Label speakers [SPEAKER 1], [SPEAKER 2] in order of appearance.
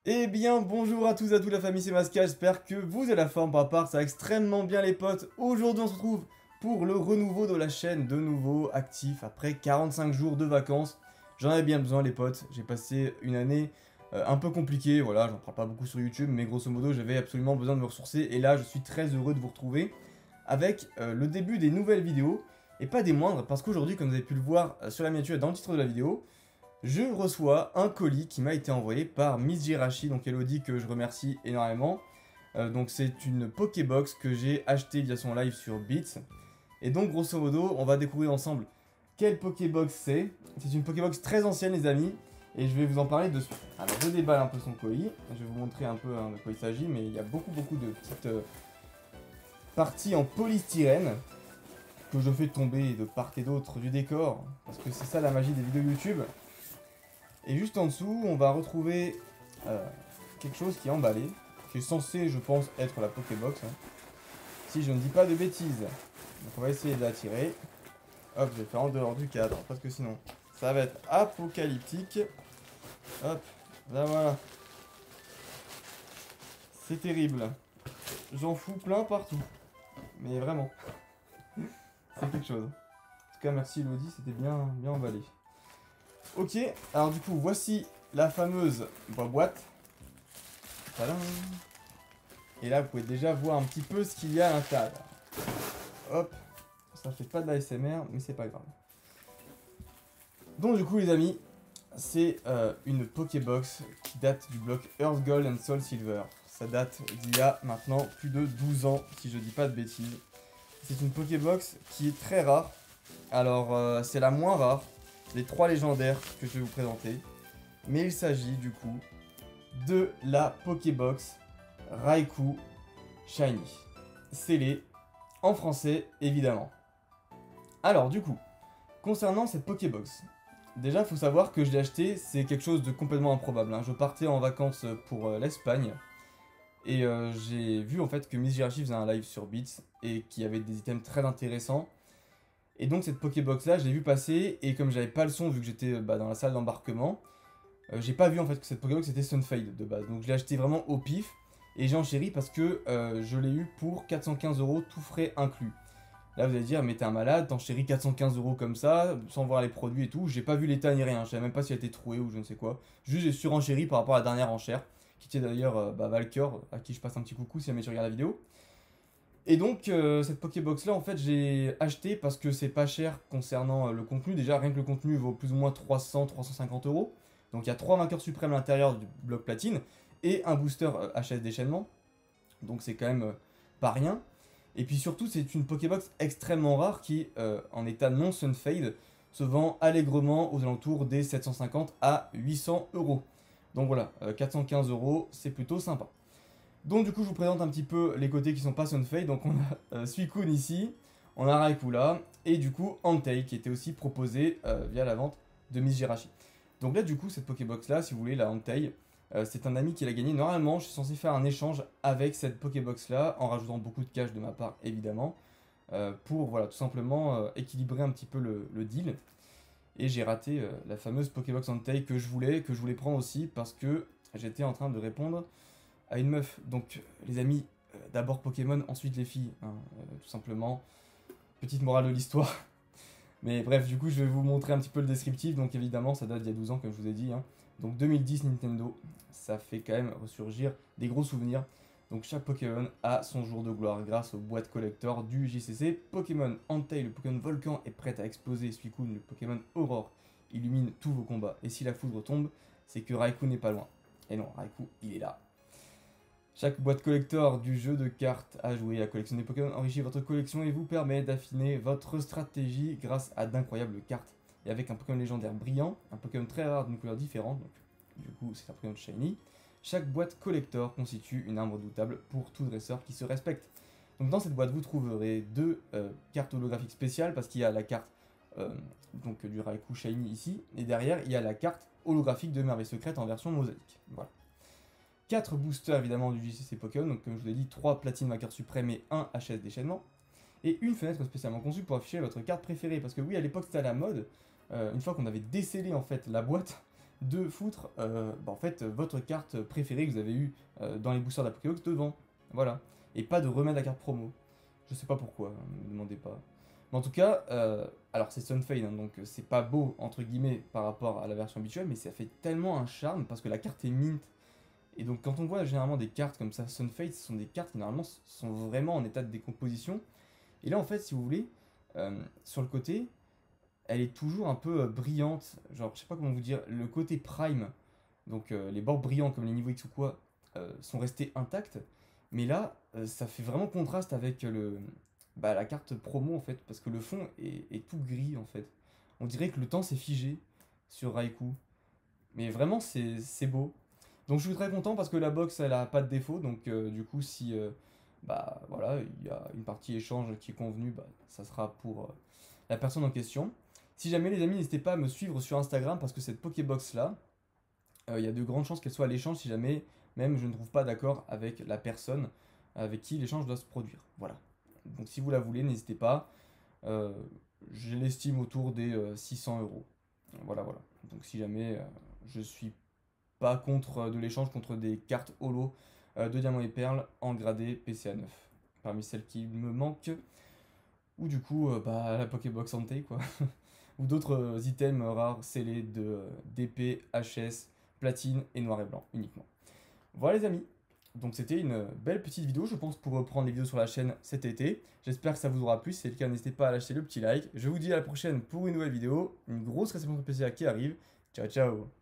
[SPEAKER 1] Eh bien bonjour à tous la famille, c'est Masca, j'espère que vous avez la forme par part, ça va extrêmement bien les potes. Aujourd'hui on se retrouve pour le renouveau de la chaîne, de nouveau actif après 45 jours de vacances. J'en avais bien besoin les potes, j'ai passé une année un peu compliquée, voilà, j'en parle pas beaucoup sur YouTube, mais grosso modo j'avais absolument besoin de me ressourcer et là je suis très heureux de vous retrouver avec le début des nouvelles vidéos et pas des moindres parce qu'aujourd'hui comme vous avez pu le voir sur la miniature et dans le titre de la vidéo, je reçois un colis qui m'a été envoyé par Miss Jirachi, donc Elodie que je remercie énormément. Donc c'est une Pokébox que j'ai achetée via son live sur Beats. Et donc grosso modo, on va découvrir ensemble quelle Pokébox c'est. C'est une Pokébox très ancienne les amis, et je vais vous en parler de suite. Alors je déballe un peu son colis, je vais vous montrer un peu de quoi il s'agit, mais il y a beaucoup de petites parties en polystyrène que je fais tomber de part et d'autre du décor, parce que c'est ça la magie des vidéos YouTube. Et juste en dessous, on va retrouver quelque chose qui est emballé, qui est censé, je pense, être la Pokébox, hein, si je ne dis pas de bêtises. Donc on va essayer de la tirer. Hop, je vais faire en dehors du cadre, parce que sinon, ça va être apocalyptique. Hop, là voilà. C'est terrible. J'en fous plein partout. Mais vraiment. C'est quelque chose. En tout cas, merci Elodie, c'était bien emballé. Ok, alors du coup, voici la fameuse boîte. Tadam. Et là, vous pouvez déjà voir un petit peu ce qu'il y a à l'intérieur. Hop, ça fait pas de l'ASMR, mais c'est pas grave. Donc du coup, les amis, c'est une Pokébox qui date du bloc Earth Gold and Soul Silver. Ça date d'il y a maintenant plus de 12 ans, si je dis pas de bêtises. C'est une Pokébox qui est très rare. Alors, c'est la moins rare des 3 légendaires que je vais vous présenter. Mais il s'agit du coup de la Pokébox Raikou Shiny. Scellée en français évidemment. Alors du coup, concernant cette Pokébox, déjà il faut savoir que je l'ai acheté, c'est quelque chose de complètement improbable. Hein. Je partais en vacances pour l'Espagne. Et j'ai vu en fait que Miss Jirachi faisait un live sur Beats et qu'il y avait des items très intéressants. Et donc cette Pokébox là, je l'ai vu passer et comme j'avais pas le son vu que j'étais dans la salle d'embarquement, j'ai pas vu en fait que cette Pokébox était Sunfade de base. Donc je l'ai acheté vraiment au pif et j'ai enchéri parce que je l'ai eu pour 415 € tout frais inclus. Là vous allez dire mais t'es un malade, t'enchéris 415 € comme ça, sans voir les produits et tout. J'ai pas vu l'état ni rien, je savais même pas si elle était trouée ou je ne sais quoi. Juste j'ai surenchéri par rapport à la dernière enchère, qui était d'ailleurs Valcor, à qui je passe un petit coucou si jamais tu regardes la vidéo. Et donc cette Pokébox là en fait j'ai acheté parce que c'est pas cher concernant le contenu. Déjà rien que le contenu vaut plus ou moins 300-350 €. Donc il y a 3 vainqueurs suprêmes à l'intérieur du bloc platine et un booster HS déchaînement. Donc c'est quand même pas rien. Et puis surtout c'est une Pokébox extrêmement rare qui en état non Sunfade se vend allègrement aux alentours des 750 à 800 €. Donc voilà, 415 € c'est plutôt sympa. Donc du coup je vous présente un petit peu les côtés qui sont pas Sunfade. Donc on a Suicune ici, on a Raikou là, et du coup Entei qui était aussi proposé via la vente de Miss Jirachi. Donc là du coup cette Pokébox là, si vous voulez, la Entei, c'est un ami qui l'a gagné. Normalement je suis censé faire un échange avec cette Pokébox là, en rajoutant beaucoup de cash de ma part évidemment, pour voilà tout simplement équilibrer un petit peu le deal. Et j'ai raté la fameuse Pokébox Entei que je voulais prendre aussi parce que j'étais en train de répondre à une meuf. Donc les amis, d'abord Pokémon, ensuite les filles, hein, tout simplement. Petite morale de l'histoire. Mais bref, du coup je vais vous montrer un petit peu le descriptif. Donc évidemment ça date d'il y a 12 ans comme je vous ai dit. Hein. Donc 2010 Nintendo, ça fait quand même ressurgir des gros souvenirs. Donc chaque Pokémon a son jour de gloire grâce aux boîtes collector du JCC. Pokémon Entei, le Pokémon Volcan est prêt à exploser. Suicune, le Pokémon Aurore, illumine tous vos combats. Et si la foudre tombe, c'est que Raikou n'est pas loin. Et non, Raikou, il est là. Chaque boîte collector du jeu de cartes à jouer à collectionner Pokémon enrichit votre collection et vous permet d'affiner votre stratégie grâce à d'incroyables cartes. Et avec un Pokémon légendaire brillant, un Pokémon très rare d'une couleur différente, donc du coup c'est un Pokémon shiny, chaque boîte collector constitue une arme redoutable pour tout dresseur qui se respecte. Donc dans cette boîte vous trouverez 2 cartes holographiques spéciales parce qu'il y a la carte donc du Raikou shiny ici, et derrière il y a la carte holographique de Merveille Secrète en version mosaïque. Voilà. 4 boosters évidemment du JCC Pokémon, donc comme je vous l'ai dit, 3 platines ma carte suprême et 1 HS déchaînement. et une fenêtre spécialement conçue pour afficher votre carte préférée. Parce que oui, à l'époque c'était à la mode, une fois qu'on avait décellé en fait la boîte, de foutre en fait votre carte préférée que vous avez eue dans les boosters de la Pokébox devant. Voilà. Et pas de remettre la carte promo. Je sais pas pourquoi, ne me demandez pas. Mais en tout cas, alors c'est Sunfade, hein, donc c'est pas beau entre guillemets par rapport à la version habituelle, mais ça fait tellement un charme parce que la carte est mint. Et donc quand on voit généralement des cartes comme ça, Sunfade, ce sont des cartes qui normalement sont vraiment en état de décomposition. Et là en fait, si vous voulez, sur le côté, elle est toujours un peu brillante. Genre, je sais pas comment vous dire, le côté prime, donc les bords brillants comme les niveaux X ou quoi, sont restés intacts. Mais là, ça fait vraiment contraste avec la carte promo en fait, parce que le fond est tout gris en fait. On dirait que le temps s'est figé sur Raikou. Mais vraiment, c'est beau. Donc je suis très content parce que la box elle a pas de défaut. Donc du coup, si voilà, il y a une partie échange qui est convenue, ça sera pour la personne en question. Si jamais les amis, n'hésitez pas à me suivre sur Instagram parce que cette Pokébox là, il y a de grandes chances qu'elle soit à l'échange si jamais même je ne trouve pas d'accord avec la personne avec qui l'échange doit se produire. Voilà. Donc si vous la voulez, n'hésitez pas. Euh, je l'estime autour des 600 euros. Voilà, voilà. Donc si jamais je suis pas contre de l'échange contre des cartes holo de diamants et perles en gradé PCA 9. Parmi celles qui me manquent, ou du coup la Pokébox Entei quoi. Ou d'autres items rares scellés de d'épée, HS, platine et noir et blanc uniquement. Voilà les amis, donc c'était une belle petite vidéo je pense pour reprendre les vidéos sur la chaîne cet été. J'espère que ça vous aura plu, si c'est le cas n'hésitez pas à lâcher le petit like. Je vous dis à la prochaine pour une nouvelle vidéo, une grosse réception de PCA qui arrive. Ciao ciao.